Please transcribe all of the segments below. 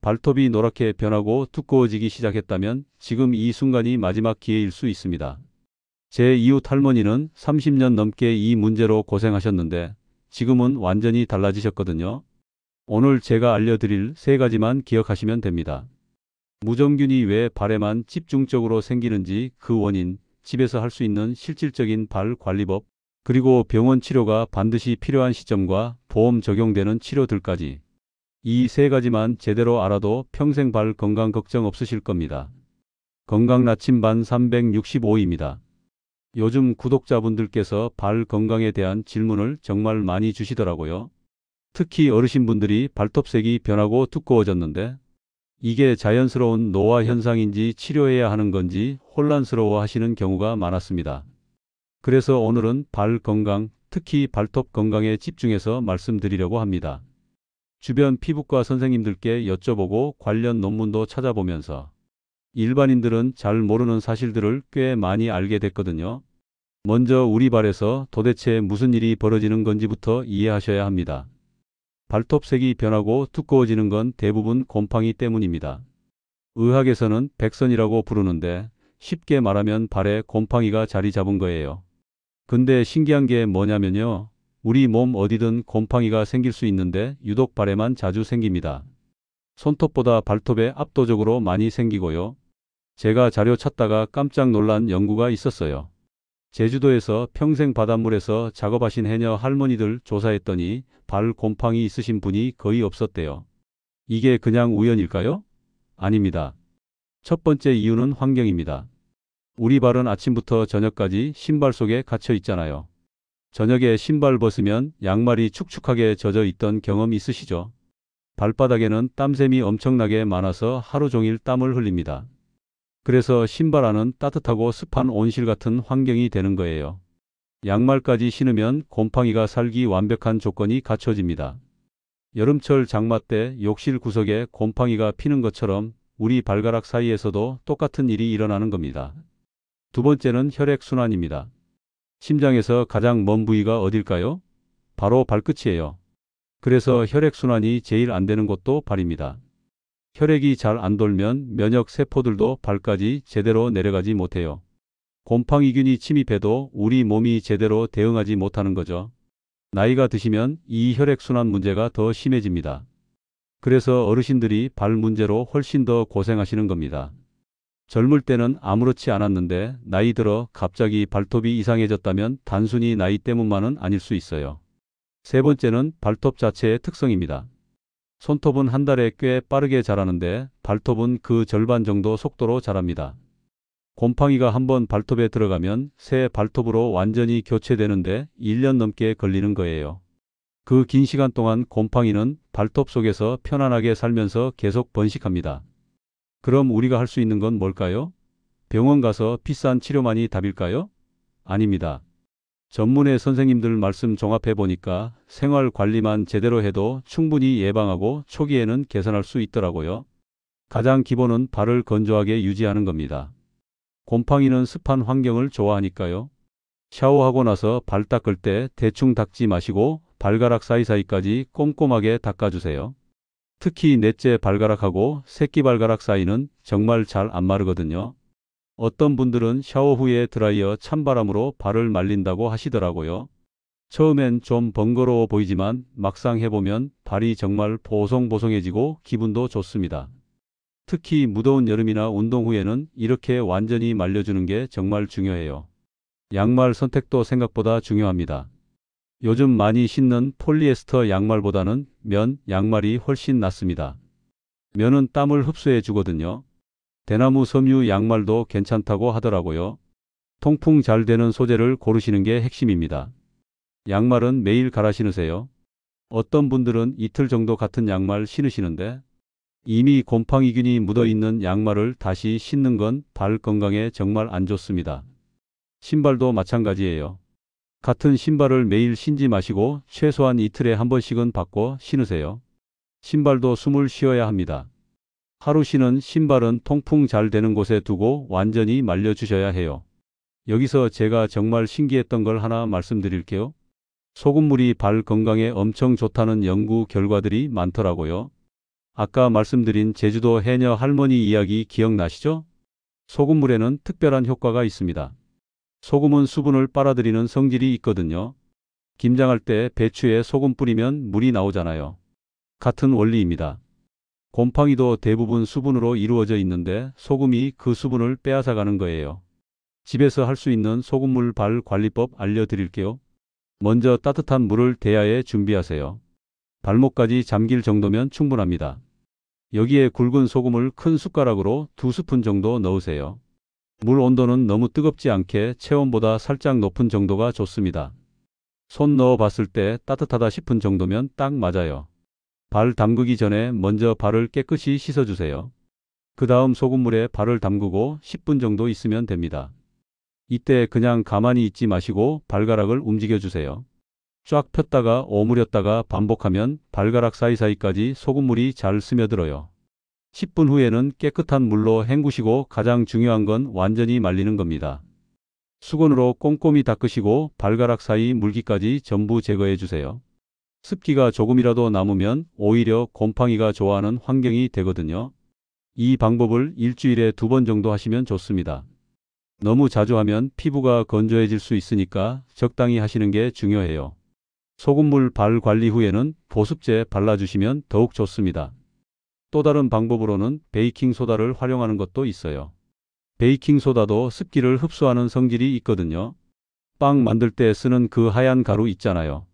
발톱이 노랗게 변하고 두꺼워지기 시작했다면 지금 이 순간이 마지막 기회일 수 있습니다. 제 이웃 할머니는 30년 넘게 이 문제로 고생하셨는데 지금은 완전히 달라지셨거든요. 오늘 제가 알려드릴 세 가지만 기억하시면 됩니다. 무좀균이 왜 발에만 집중적으로 생기는지, 그 원인, 집에서 할 수 있는 실질적인 발 관리법, 그리고 병원 치료가 반드시 필요한 시점과 보험 적용되는 치료들까지. 이 세 가지만 제대로 알아도 평생 발 건강 걱정 없으실 겁니다. 건강 나침반 365입니다. 요즘 구독자분들께서 발 건강에 대한 질문을 정말 많이 주시더라고요. 특히 어르신분들이 발톱색이 변하고 두꺼워졌는데 이게 자연스러운 노화 현상인지 치료해야 하는 건지 혼란스러워 하시는 경우가 많았습니다. 그래서 오늘은 발 건강, 특히 발톱 건강에 집중해서 말씀드리려고 합니다. 주변 피부과 선생님들께 여쭤보고 관련 논문도 찾아보면서 일반인들은 잘 모르는 사실들을 꽤 많이 알게 됐거든요. 먼저 우리 발에서 도대체 무슨 일이 벌어지는 건지부터 이해하셔야 합니다. 발톱색이 변하고 두꺼워지는 건 대부분 곰팡이 때문입니다. 의학에서는 백선이라고 부르는데 쉽게 말하면 발에 곰팡이가 자리 잡은 거예요. 근데 신기한 게 뭐냐면요. 우리 몸 어디든 곰팡이가 생길 수 있는데 유독 발에만 자주 생깁니다. 손톱보다 발톱에 압도적으로 많이 생기고요. 제가 자료 찾다가 깜짝 놀란 연구가 있었어요. 제주도에서 평생 바닷물에서 작업하신 해녀 할머니들 조사했더니 발 곰팡이 있으신 분이 거의 없었대요. 이게 그냥 우연일까요? 아닙니다. 첫 번째 이유는 환경입니다. 우리 발은 아침부터 저녁까지 신발 속에 갇혀 있잖아요. 저녁에 신발 벗으면 양말이 축축하게 젖어 있던 경험 있으시죠? 발바닥에는 땀샘이 엄청나게 많아서 하루 종일 땀을 흘립니다. 그래서 신발 안은 따뜻하고 습한 온실 같은 환경이 되는 거예요. 양말까지 신으면 곰팡이가 살기 완벽한 조건이 갖춰집니다. 여름철 장마 때 욕실 구석에 곰팡이가 피는 것처럼 우리 발가락 사이에서도 똑같은 일이 일어나는 겁니다. 두 번째는 혈액순환입니다. 심장에서 가장 먼 부위가 어딜까요? 바로 발끝이에요. 그래서 혈액순환이 제일 안 되는 곳도 발입니다. 혈액이 잘 안 돌면 면역 세포들도 발까지 제대로 내려가지 못해요. 곰팡이균이 침입해도 우리 몸이 제대로 대응하지 못하는 거죠. 나이가 드시면 이 혈액순환 문제가 더 심해집니다. 그래서 어르신들이 발 문제로 훨씬 더 고생하시는 겁니다. 젊을 때는 아무렇지 않았는데 나이 들어 갑자기 발톱이 이상해졌다면 단순히 나이 때문만은 아닐 수 있어요. 세 번째는 발톱 자체의 특성입니다. 손톱은 한 달에 꽤 빠르게 자라는데 발톱은 그 절반 정도 속도로 자랍니다. 곰팡이가 한번 발톱에 들어가면 새 발톱으로 완전히 교체되는데 1년 넘게 걸리는 거예요. 그 긴 시간 동안 곰팡이는 발톱 속에서 편안하게 살면서 계속 번식합니다. 그럼 우리가 할 수 있는 건 뭘까요? 병원 가서 비싼 치료만이 답일까요? 아닙니다. 전문의 선생님들 말씀 종합해 보니까 생활 관리만 제대로 해도 충분히 예방하고 초기에는 개선할 수 있더라고요. 가장 기본은 발을 건조하게 유지하는 겁니다. 곰팡이는 습한 환경을 좋아하니까요. 샤워하고 나서 발 닦을 때 대충 닦지 마시고 발가락 사이사이까지 꼼꼼하게 닦아주세요. 특히 넷째 발가락하고 새끼발가락 사이는 정말 잘 안 마르거든요. 어떤 분들은 샤워 후에 드라이어 찬바람으로 발을 말린다고 하시더라고요. 처음엔 좀 번거로워 보이지만 막상 해보면 발이 정말 보송보송해지고 기분도 좋습니다. 특히 무더운 여름이나 운동 후에는 이렇게 완전히 말려주는 게 정말 중요해요. 양말 선택도 생각보다 중요합니다. 요즘 많이 신는 폴리에스터 양말보다는 면 양말이 훨씬 낫습니다. 면은 땀을 흡수해 주거든요. 대나무 섬유 양말도 괜찮다고 하더라고요. 통풍 잘 되는 소재를 고르시는 게 핵심입니다. 양말은 매일 갈아 신으세요. 어떤 분들은 이틀 정도 같은 양말 신으시는데 이미 곰팡이균이 묻어있는 양말을 다시 신는 건 발 건강에 정말 안 좋습니다. 신발도 마찬가지예요. 같은 신발을 매일 신지 마시고 최소한 이틀에 한 번씩은 바꿔 신으세요. 신발도 숨을 쉬어야 합니다. 하루 신은 신발은 통풍 잘 되는 곳에 두고 완전히 말려주셔야 해요. 여기서 제가 정말 신기했던 걸 하나 말씀드릴게요. 소금물이 발 건강에 엄청 좋다는 연구 결과들이 많더라고요. 아까 말씀드린 제주도 해녀 할머니 이야기 기억나시죠? 소금물에는 특별한 효과가 있습니다. 소금은 수분을 빨아들이는 성질이 있거든요. 김장할 때 배추에 소금 뿌리면 물이 나오잖아요. 같은 원리입니다. 곰팡이도 대부분 수분으로 이루어져 있는데 소금이 그 수분을 빼앗아가는 거예요. 집에서 할 수 있는 소금물 발 관리법 알려드릴게요. 먼저 따뜻한 물을 대야에 준비하세요. 발목까지 잠길 정도면 충분합니다. 여기에 굵은 소금을 큰 숟가락으로 2스푼 정도 넣으세요. 물 온도는 너무 뜨겁지 않게 체온보다 살짝 높은 정도가 좋습니다. 손 넣어 봤을 때 따뜻하다 싶은 정도면 딱 맞아요. 발 담그기 전에 먼저 발을 깨끗이 씻어주세요. 그 다음 소금물에 발을 담그고 10분 정도 있으면 됩니다. 이때 그냥 가만히 있지 마시고 발가락을 움직여주세요. 쫙 폈다가 오므렸다가 반복하면 발가락 사이사이까지 소금물이 잘 스며들어요. 10분 후에는 깨끗한 물로 헹구시고 가장 중요한 건 완전히 말리는 겁니다. 수건으로 꼼꼼히 닦으시고 발가락 사이 물기까지 전부 제거해 주세요. 습기가 조금이라도 남으면 오히려 곰팡이가 좋아하는 환경이 되거든요. 이 방법을 일주일에 2번 정도 하시면 좋습니다. 너무 자주 하면 피부가 건조해질 수 있으니까 적당히 하시는 게 중요해요. 소금물 발 관리 후에는 보습제 발라주시면 더욱 좋습니다. 또 다른 방법으로는 베이킹소다를 활용하는 것도 있어요. 베이킹소다도 습기를 흡수하는 성질이 있거든요. 빵 만들 때 쓰는 그 하얀 가루 있잖아요.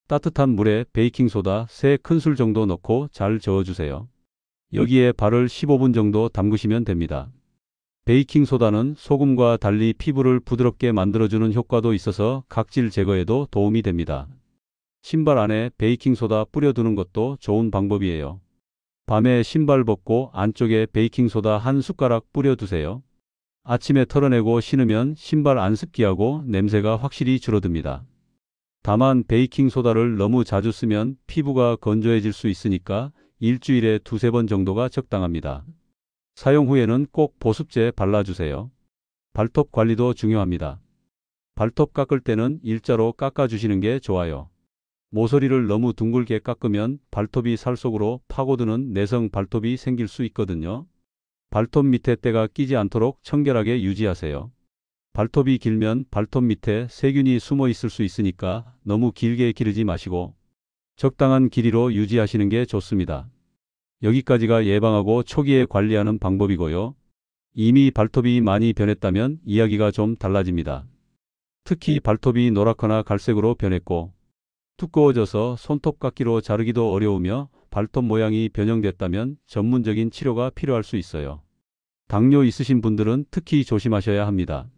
따뜻한 물에 베이킹소다 3큰술 정도 넣고 잘 저어주세요. 여기에 발을 15분 정도 담그시면 됩니다. 베이킹소다는 소금과 달리 피부를 부드럽게 만들어주는 효과도 있어서 각질 제거에도 도움이 됩니다. 신발 안에 베이킹소다 뿌려두는 것도 좋은 방법이에요. 밤에 신발 벗고 안쪽에 베이킹소다 한 숟가락 뿌려두세요. 아침에 털어내고 신으면 신발 안 습기하고 냄새가 확실히 줄어듭니다. 다만 베이킹소다를 너무 자주 쓰면 피부가 건조해질 수 있으니까 일주일에 2~3번 정도가 적당합니다. 사용 후에는 꼭 보습제 발라주세요. 발톱 관리도 중요합니다. 발톱 깎을 때는 일자로 깎아주시는 게 좋아요. 모서리를 너무 둥글게 깎으면 발톱이 살 속으로 파고드는 내성 발톱이 생길 수 있거든요. 발톱 밑에 때가 끼지 않도록 청결하게 유지하세요. 발톱이 길면 발톱 밑에 세균이 숨어 있을 수 있으니까 너무 길게 기르지 마시고 적당한 길이로 유지하시는 게 좋습니다. 여기까지가 예방하고 초기에 관리하는 방법이고요. 이미 발톱이 많이 변했다면 이야기가 좀 달라집니다. 특히 발톱이 노랗거나 갈색으로 변했고 두꺼워져서 손톱깎이로 자르기도 어려우며 발톱 모양이 변형됐다면 전문적인 치료가 필요할 수 있어요. 당뇨 있으신 분들은 특히 조심하셔야 합니다.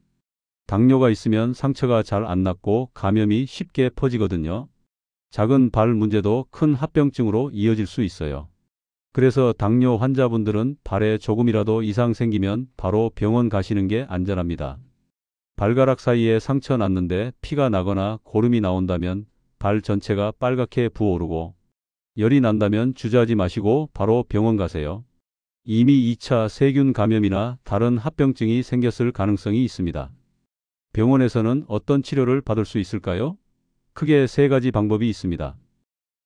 당뇨가 있으면 상처가 잘 안 낫고 감염이 쉽게 퍼지거든요. 작은 발 문제도 큰 합병증으로 이어질 수 있어요. 그래서 당뇨 환자분들은 발에 조금이라도 이상 생기면 바로 병원 가시는 게 안전합니다. 발가락 사이에 상처 났는데 피가 나거나 고름이 나온다면 발 전체가 빨갛게 부어오르고 열이 난다면 주저하지 마시고 바로 병원 가세요. 이미 2차 세균 감염이나 다른 합병증이 생겼을 가능성이 있습니다. 병원에서는 어떤 치료를 받을 수 있을까요? 크게 3가지 방법이 있습니다.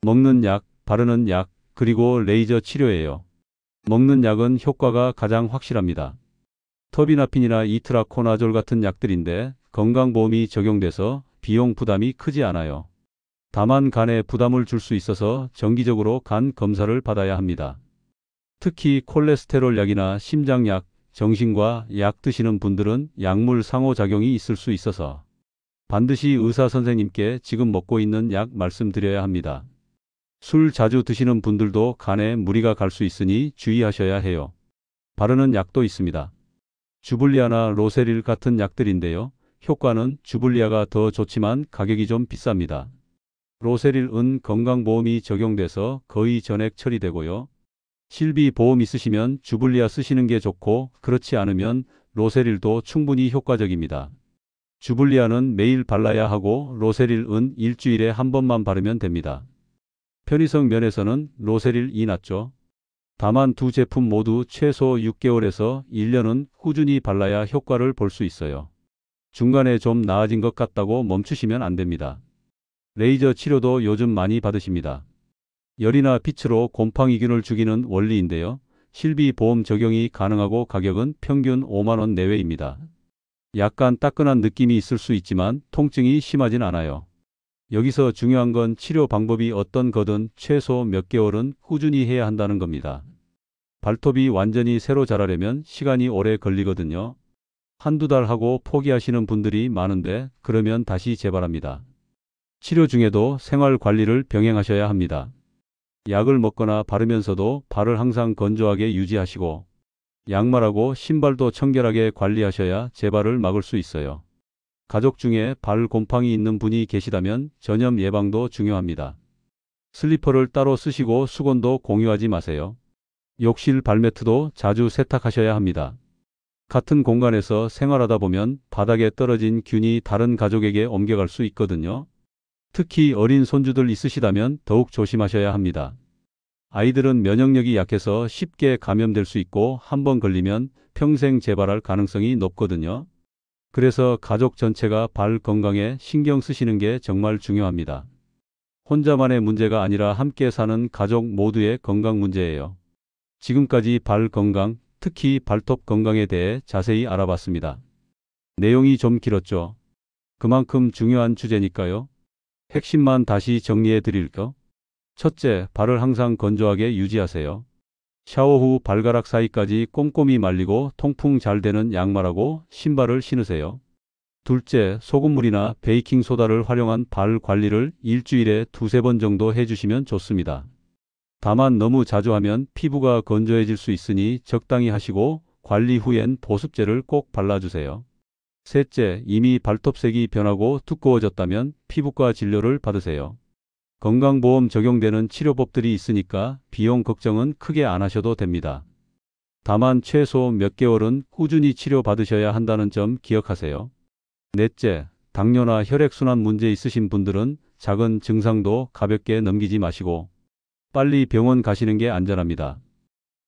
먹는 약, 바르는 약, 그리고 레이저 치료예요. 먹는 약은 효과가 가장 확실합니다. 터비나핀이나 이트라코나졸 같은 약들인데 건강보험이 적용돼서 비용 부담이 크지 않아요. 다만 간에 부담을 줄 수 있어서 정기적으로 간 검사를 받아야 합니다. 특히 콜레스테롤 약이나 심장약, 정신과 약 드시는 분들은 약물 상호작용이 있을 수 있어서 반드시 의사 선생님께 지금 먹고 있는 약 말씀드려야 합니다. 술 자주 드시는 분들도 간에 무리가 갈 수 있으니 주의하셔야 해요. 바르는 약도 있습니다. 주블리아나 로세릴 같은 약들인데요. 효과는 주블리아가 더 좋지만 가격이 좀 비쌉니다. 로세릴은 건강보험이 적용돼서 거의 전액 처리되고요. 실비보험 있으시면 주블리아 쓰시는 게 좋고 그렇지 않으면 로세릴도 충분히 효과적입니다. 주블리아는 매일 발라야 하고 로세릴은 일주일에 한 번만 바르면 됩니다. 편의성 면에서는 로세릴이 낫죠. 다만 두 제품 모두 최소 6개월에서 1년은 꾸준히 발라야 효과를 볼 수 있어요. 중간에 좀 나아진 것 같다고 멈추시면 안 됩니다. 레이저 치료도 요즘 많이 받으십니다. 열이나 빛으로 곰팡이균을 죽이는 원리인데요. 실비보험 적용이 가능하고 가격은 평균 5만 원 내외입니다. 약간 따끈한 느낌이 있을 수 있지만 통증이 심하진 않아요. 여기서 중요한 건 치료 방법이 어떤 거든 최소 몇 개월은 꾸준히 해야 한다는 겁니다. 발톱이 완전히 새로 자라려면 시간이 오래 걸리거든요. 한두 달 하고 포기하시는 분들이 많은데 그러면 다시 재발합니다. 치료 중에도 생활 관리를 병행하셔야 합니다. 약을 먹거나 바르면서도 발을 항상 건조하게 유지하시고 양말하고 신발도 청결하게 관리하셔야 재발을 막을 수 있어요. 가족 중에 발 곰팡이 있는 분이 계시다면 전염 예방도 중요합니다. 슬리퍼를 따로 쓰시고 수건도 공유하지 마세요. 욕실 발매트도 자주 세탁하셔야 합니다. 같은 공간에서 생활하다 보면 바닥에 떨어진 균이 다른 가족에게 옮겨갈 수 있거든요. 특히 어린 손주들 있으시다면 더욱 조심하셔야 합니다. 아이들은 면역력이 약해서 쉽게 감염될 수 있고 한번 걸리면 평생 재발할 가능성이 높거든요. 그래서 가족 전체가 발 건강에 신경 쓰시는 게 정말 중요합니다. 혼자만의 문제가 아니라 함께 사는 가족 모두의 건강 문제예요. 지금까지 발 건강, 특히 발톱 건강에 대해 자세히 알아봤습니다. 내용이 좀 길었죠? 그만큼 중요한 주제니까요. 핵심만 다시 정리해 드릴게요. 첫째, 발을 항상 건조하게 유지하세요. 샤워 후 발가락 사이까지 꼼꼼히 말리고 통풍 잘 되는 양말하고 신발을 신으세요. 둘째, 소금물이나 베이킹소다를 활용한 발 관리를 일주일에 2~3번 정도 해주시면 좋습니다. 다만 너무 자주 하면 피부가 건조해질 수 있으니 적당히 하시고 관리 후엔 보습제를 꼭 발라주세요. 셋째, 이미 발톱색이 변하고 두꺼워졌다면 피부과 진료를 받으세요. 건강보험 적용되는 치료법들이 있으니까 비용 걱정은 크게 안 하셔도 됩니다. 다만 최소 몇 개월은 꾸준히 치료받으셔야 한다는 점 기억하세요. 넷째, 당뇨나 혈액순환 문제 있으신 분들은 작은 증상도 가볍게 넘기지 마시고 빨리 병원 가시는 게 안전합니다.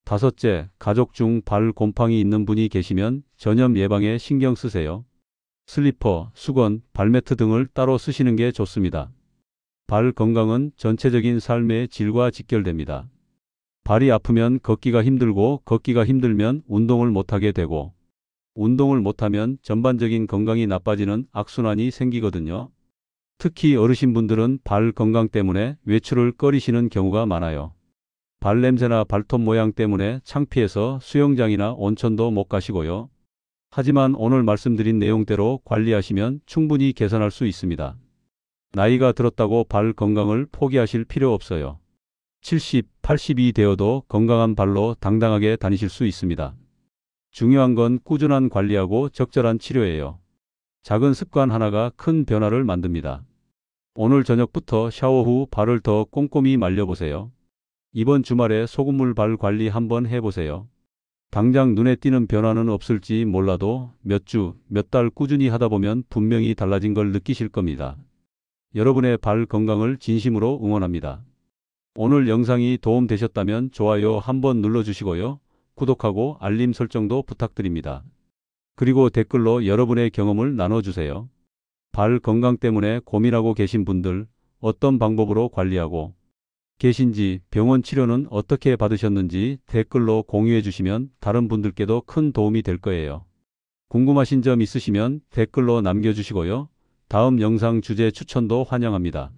다섯째, 가족 중 발 곰팡이 있는 분이 계시면 전염 예방에 신경 쓰세요. 슬리퍼, 수건, 발매트 등을 따로 쓰시는 게 좋습니다. 발 건강은 전체적인 삶의 질과 직결됩니다. 발이 아프면 걷기가 힘들고 걷기가 힘들면 운동을 못하게 되고 운동을 못하면 전반적인 건강이 나빠지는 악순환이 생기거든요. 특히 어르신분들은 발 건강 때문에 외출을 꺼리시는 경우가 많아요. 발냄새나 발톱 모양 때문에 창피해서 수영장이나 온천도 못 가시고요. 하지만 오늘 말씀드린 내용대로 관리하시면 충분히 개선할 수 있습니다. 나이가 들었다고 발 건강을 포기하실 필요 없어요. 70, 80이 되어도 건강한 발로 당당하게 다니실 수 있습니다. 중요한 건 꾸준한 관리하고 적절한 치료예요. 작은 습관 하나가 큰 변화를 만듭니다. 오늘 저녁부터 샤워 후 발을 더 꼼꼼히 말려보세요. 이번 주말에 소금물 발 관리 한번 해보세요. 당장 눈에 띄는 변화는 없을지 몰라도 몇 주, 몇 달 꾸준히 하다 보면 분명히 달라진 걸 느끼실 겁니다. 여러분의 발 건강을 진심으로 응원합니다. 오늘 영상이 도움되셨다면 좋아요 한번 눌러주시고요. 구독하고 알림 설정도 부탁드립니다. 그리고 댓글로 여러분의 경험을 나눠주세요. 발 건강 때문에 고민하고 계신 분들, 어떤 방법으로 관리하고 계신지, 병원 치료는 어떻게 받으셨는지 댓글로 공유해 주시면 다른 분들께도 큰 도움이 될 거예요. 궁금하신 점 있으시면 댓글로 남겨주시고요. 다음 영상 주제 추천도 환영합니다.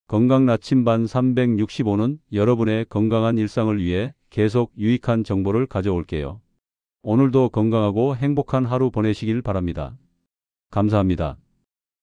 건강 나침반 365는 여러분의 건강한 일상을 위해 계속 유익한 정보를 가져올게요. 오늘도 건강하고 행복한 하루 보내시길 바랍니다. 감사합니다.